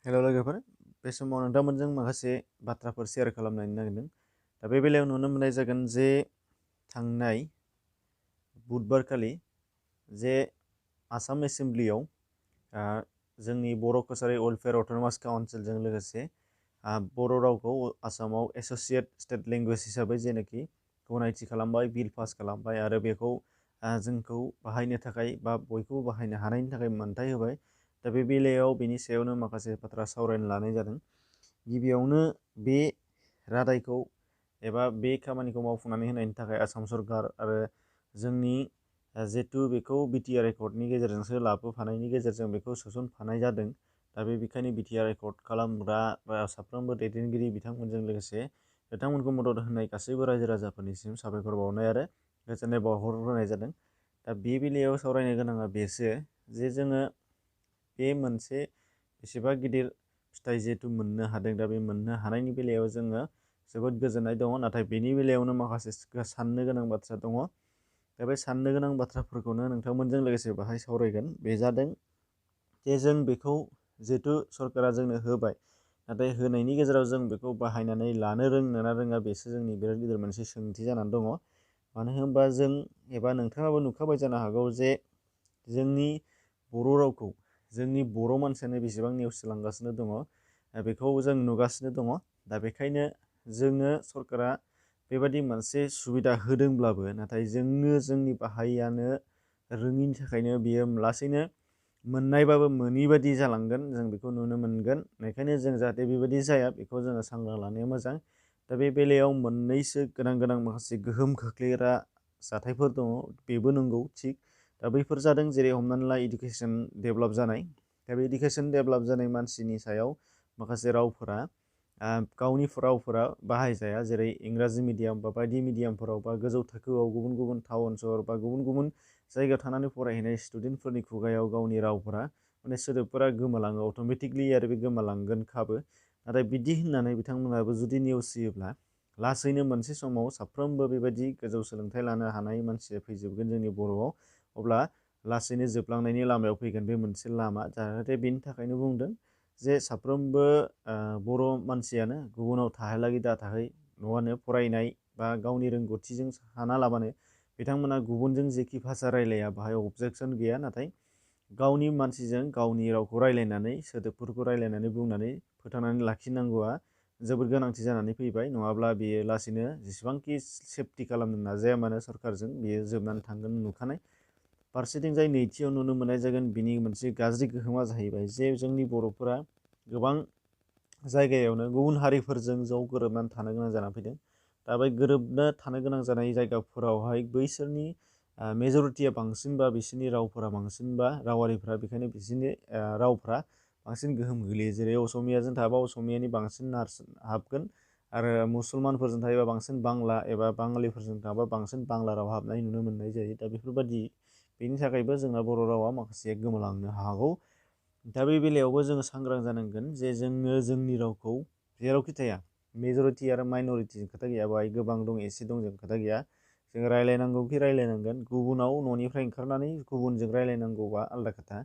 हेल' लोगोफोर, बे समाव नोंथांमोनजों माखासे बाथ्राफोर शेयार खालामनो नागिरदों। दा बे बेलायाव नुनो मोननाय जागोन जे थांनाय बुधबारखालि जे आसाम एसेम्ब्लियाव जोंनि बर' कसारि वेलफेयार अट'नमास काउन्सिलजों लोगोसे बर' रावखौ आसामाव एस'सिएट स्टेट लेंगुवेज हिसाबै जेनाखि गनायथि खालामबाय, बिल पास खालामबाय आरो बेखौ जोंखौ बाहायनो थाखाय बा बयखौबो बाहायनो हानायनि थाखाय मोन्थाय होबाय। दा बे बेलायाव बेनि सायावनो माखासे बाथ्रा सावरायनो लानाय जादों। गिबियावनो बे रादायखौ एबा बे खामानिखौ मावफुंनानै होनायनि थाखाय आसाम सरकार आरो जोंनि जिहेतु बेखौ बिटिआर एकर्डनि गेजेरजोंसो लाबोफानायनि गेजेरजों बेखौ सोसनफानाय जादों। दा बे बेखायनो बिटिआर एकर्ड खालामग्रा बा साफ्रोमबो दैदेनगिरि बिथांमोनजों लोगोसे बिथांमोनखौ मदद होनाय गासैबो रायजो राजाफोरनिसिम साबायखर बावनाय आरो गोजोननाय बावहरग्रोनाय जादों। दा बे बेलायाव सावरायनो गोनाङा बेसो जे जोङो बे मोनसे बेसेबा गिदिर फिथाइ जिहेतु मोननो हादों। दा बे मोननो हानायनि बेलायाव जोङो जोबोद गोजोननाय दङ, नाथाय बेनि बेलायावनो माखासे साननो गोनां बाथ्रा दङ। दा बे साननो गोनां बाथ्राफोरखौनो नोंथांमोनजों लोगोसे बाहाय सावरायगोन। बे जादों जे जों बेखौ जिहेतु सरकारा जोंनो होबाय, नाथाय होनायनि गेजेराव जों बेखौ बाहायनानै लानो रोंनो ना रोङा बेसो जोंनि बिराद गिदिर मोनसे सोंथि जानानै दङ। मानो होनबा जों एबा नोंथाङाबो नुखाबाय जानो हागौ जे जोंनि बर' रावखौ जोंनि बर' मानसियानो बेसेबां नेवसिलांगासिनो दङ, बेखौ जों नुगासिनो दङ। दा बेखायनो जोङो सरकारा बेबादि मोनसे सुबिदा होदोंब्लाबो नाथाय जोङो जोंनि बाहायानो रोङिनि थाखायनो बियो लासैनो मोननायबाबो मोनि बादि जालांगोन, जों बेखौ नुनो मोनगोन। बेखायनो जों जाहाथे बेबायदि जाया बेखौ जोङो सांग्रां लानाया मोजां। दा बे बेलायाव मोननैसो गोनां माखासे गोहोम खोख्लैग्रा जाथायफोर दङ, बेबो नंगौ थिग। दा बैफोर जादों जेरै हमनानै ला इडुकेसन डेभेलप जानाय। दा बे इडुकेसन डेभेलप जानाय मानसिनि सायाव माखासे रावफोरा गावनि रावफोरा बाहायजाया, जेरै इंराजि मिडियाम बा बायदि मिडियामफोराव बा गोजौ थाखोआव गुबुन गुबुन टाउन सहर बा गुबुन गुबुन जायगायाव थानानै फरायहैनाय स्टुडेन्टफोरनि खुगायाव गावनि रावफोरा माने सोदोबफोरा गोमालाङो अट'मेटिकलि, आरो बे गोमालांगोनखाबो। नाथाय बिदि होननानै बिथांमोनाबो जुदि नेवसियोब्ला लासैनो मोनसे समाव साफ्रोमबो बेबायदि गोजौ सोलोंथाइ लानो हानाय मानसिया फैजोबगोन जोंनि बर'आव। अब्ला लासैनो जोबलांनायनि लामायाव फैगोन बे मोनसे लामा। जाहाथे बेनि थाखायनो बुंदों जे साफ्रोमबो बर' मानसियानो गुबुनाव थाहैलागै दा थाहै, न'आनो फरायनाय बा गावनि रोंगौथिजों हाना लाबानो बिथांमोना गुबुनजों जेखि भाषा रायलाया बाहाय अबजेक्सन गैया, नाथाय गावनि मानसिजों गावनि रावखौ रायलायनानै सोदोबफोरखौ रायलायनानै बुंनानै फोथांनानै लाखिनांगौआ जोबोद गोनांथि जानानै फैबाय। नङाब्ला बेयो लासैनो जेसेबांखि सेफटि खालामनो नाजाया मानो सरकारजों, बेयो जोबनानै थांगोन नुखानाय। फारसेथिंजाय नैथियाव नुनो मोननाय जागोन बिनि मोनसे गाज्रि गोहोमा जाहैबाय जे जोंनि बर'फोरा गोबां जायगायावनो गुबुन हारिफोरजों ज' गोरोबनानै थानो गोनां जानानै फैदों। दा बे गोरोबनो थानो गोनां जानाय जायगाफोरावहाय बैसोरनि मेजरिटिया बांसिनबा बिसोरनि रावफोरा बांसिनबा रावारिफ्रा, बेखायनो बिसोरनि रावफ्रा बांसिन गोहोम गोग्लैयो। जेरै असमियाजों थाबा असमियानि बांसिन हाबगोन, आरो मुसलमानफोरजों थायोबा बांसिन बांला, एबा बाङालिफोरजों थाबा बांसिन बांला राव हाबनाय नुनो मोननाय जायो। दा बेफोरबायदि बेनि थाखायबो जोंना बर' रावा माखासे गोमालांनो हागौ। दा बे बेलायावबो जोङो सांग्रां जानांगोन जे जोङो जोंनि रावखौ जेरावखि थाया, मेजरिटि आरो माइन'रिटिजों खोथा गैया, बेहाय गोबां दं एसे दं जों खोथा गैया, जों रायलायनांगौखि रायलायनांगोन। गुबुनाव न'निफ्राय ओंखारनानै गुबुनजों रायलायनांगौबा आलादा खोथा,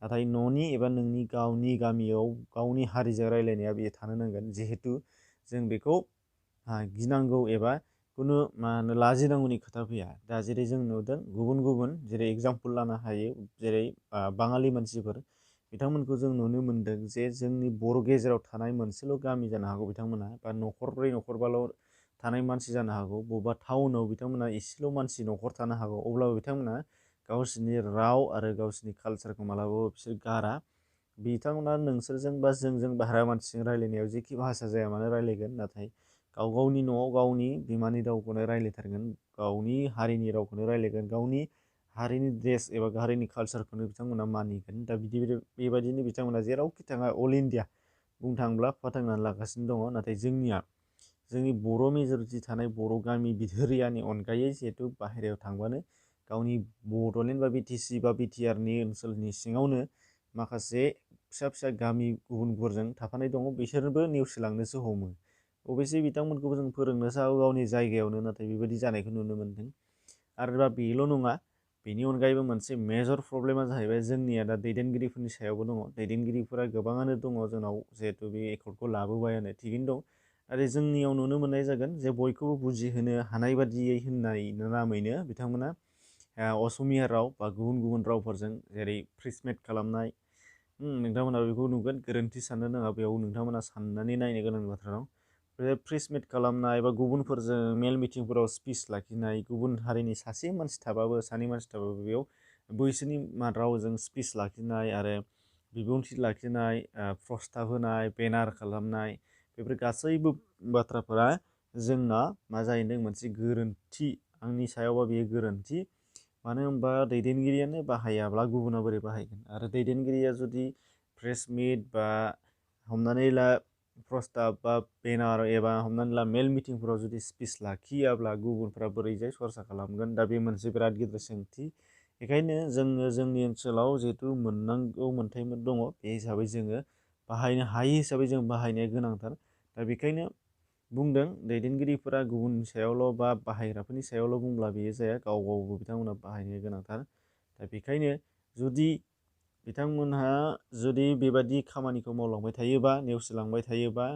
नाथाय न'नि एबा नोंनि गावनि गामियाव गावनि हारिजों रायलायनाया बेयो थानो नांगोन। जिहेथु जों बेखौ गिनांगौ एबा खुनु लाजिनांगौनि खोथा फैया। दा जेरै जों नुदों गुबुन गुबुन, जेरै एगजामपोल लानो हायो, जेरै बाङालि मानसिफोर, बिथांमोनखौ जों नुनो मोनदों जे जोंनि बर' गेजेराव थानाय मोनसेल' गामि जानो हागौ बिथांमोना, बा न'खरब्रै न'खरबाल' थानाय मानसि जानो हागौ, बबेबा टाउनाव बिथांमोना एसेल' मानसि न'खर थानो हागौ, अब्लाबो बिथांमोना गावसोरनि राव आरो गावसोरनि कालसारखौ मालाबाबो बिसोर गारा। बिथांमोना नोंसोरजों बा जोंजों बाहेरा मानसिजों रायलायनायाव जेखि भाषा जाया मानो रायलायगोन, नाथाय गाव गावनि न'आव गावनि बिमानि रावखौनो रायलायथारगोन, गावनि हारिनि रावखौनो रायलायगोन, गावनि हारिनि ड्रेस एबा हारिनि कालसारखौनो बिथांमोना मानिगोन। दा बेबायदिनो बिथांमोना जेरावखि थाङा अल इण्डिया बुंनो थाङोब्ला फोथांनानै लागासिनो दङ। नाथाय जोंनिया जोंनि बर' मेजरिटि थानाय बर' गामि एरियानि अनगायै जिहेतु बाहेरायाव थांबानो गावनि बड'लेण्ड बा बिटिसि बा बिटिआरनि ओनसोलनि सिङावनो माखासे फिसा फिसा गामि गुबुनफोरजों थाफानाय दङ, बिसोरबो नेवसिलांनोसो हमो। अबयसे बिथांमोनखौबो जों फोरोंनोसो हागौ गावनि जायगायावनो, नाथाय बेबायदि जानायखौ नुनो मोनदों। आरो दा बेल' नङा, बेनि अनगायैबो मोनसे मेजर प्रब्लेमा जाहैबाय जोंनिया दा दैदेनगिरिफोरनि सायावबो दङ। दैदेनगिरिफोरा गोबाङानो दङ जोंनाव जिहेथु बे एकर्डखौ लाबोबायानो थिगैनो दं। आरो जोंनियाव नुनो मोननाय जागोन जे बयखौबो बुजिहोनो हानाय बादियै होननाय नामैनो बिथांमोना असमिया राव बा गुबुन गुबुन रावफोरजों जेरै प्रिसमेट खालामनाय, नोंथांमोना बेखौ नुगोन, गोरोन्थि साननो नाङा, बेयाव नोंथांमोना साननानै नायनो गोनां बाथ्रा दं। बे प्रिसमेट खालामनाय बा गुबुनफोरजों मेल मिटिंफोराव स्पिच लाखिनाय, गुबुन हारिनि सासे मानसि थाबाबो सानै मानसि थाबाबो बेयाव बैसोरनि रावजों स्पिच लाखिनाय आरो बिबुंथि लाखिनाय, प्रस्ताब होनाय, बेनार खालामनाय, बेफोर गासैबो बाथ्राफोरा जोंना मा जाहैदों मोनसे गोरोन्थि। आंनि सायावबा बेयो गोरोन्थि। मानो होनबा दैदेनगिरियानो बाहायाब्ला गुबुना बोरै बाहायगोन? आरो दैदेनगिरिया जुदि प्रेस मिट बा हमनानै ला प्रस्ताब बा बेनार एबा हमनानै ला मेल मिटिंफोराव जुदि स्पिच लाखियाब्ला गुबुनफ्रा बोरैजाय सरसा खालामगोन? दा बे मोनसे बिराद गिदिर सोंथि। बेखायनो जोङो जोंनि ओनसोलाव जिहेथु मोननांगौ मोन्थायफोर दङ, बे हिसाबै जोङो बाहायनो हायै हिसाबै जों बाहायनाया गोनांथार। दा बेखायनो बुंदों दैदेनगिरिफोरा गुबुननि सायावल' बा बाहायग्राफोरनि सायावल' बुंब्ला बेयो जाया, गाव गावबो बिथांमोना बाहायनाया गोनांथार। दा बेखायनो जुदि बिथांमोनहा जुदि बेबादि खामानिखौ मावलांबाय थायोबा, नेवसिलांबाय थायोबा,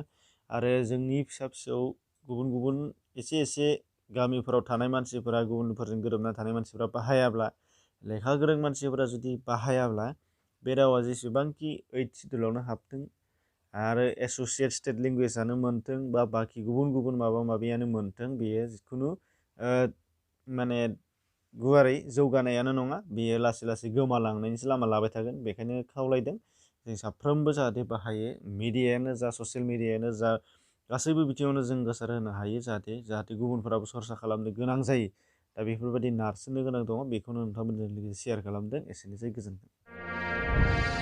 आरो जोंनि फिसा फिसौ गुबुन गुबुन एसे एसे गामिफोराव थानाय मानसिफोरा गुबुनफोरजों गोरोबना थानाय मानसिफोरा बाहायाब्ला, लेखा गोरों मानसिफोरा जुदि बाहायाब्ला, बे रावा जेसेबांखि 8th सिड्युलावनो हाबथों आरो एस'सियेट स्टेट लेंगुवेजआनो मोनथों बा बाखि गुबुन गुबुन माबा माबियानो मोनथों, बेयो जिखुनु माने गुवारै जौगानायानो नङा, बेयो लासै लासै गोमालांनायनिसो लामा लाबाय थागोन। बेखायनो खावलायदों जों साफ्रोमबो जाहाथे बाहायो, मिडियायानो जा, ससियेल मिडियायानो जा, गासैबो बिथिङावनो जों गोसार होनो हायो जाहाथे गुबुनफोराबो सरसा खालामनो गोनां जायो। दा बेफोरबायदि नारसिननो गोनां दङ, बेखौनो नोंथांमोनजों लोगोसे शेयार खालामदों। एसेनोसै, गोजोन्थों।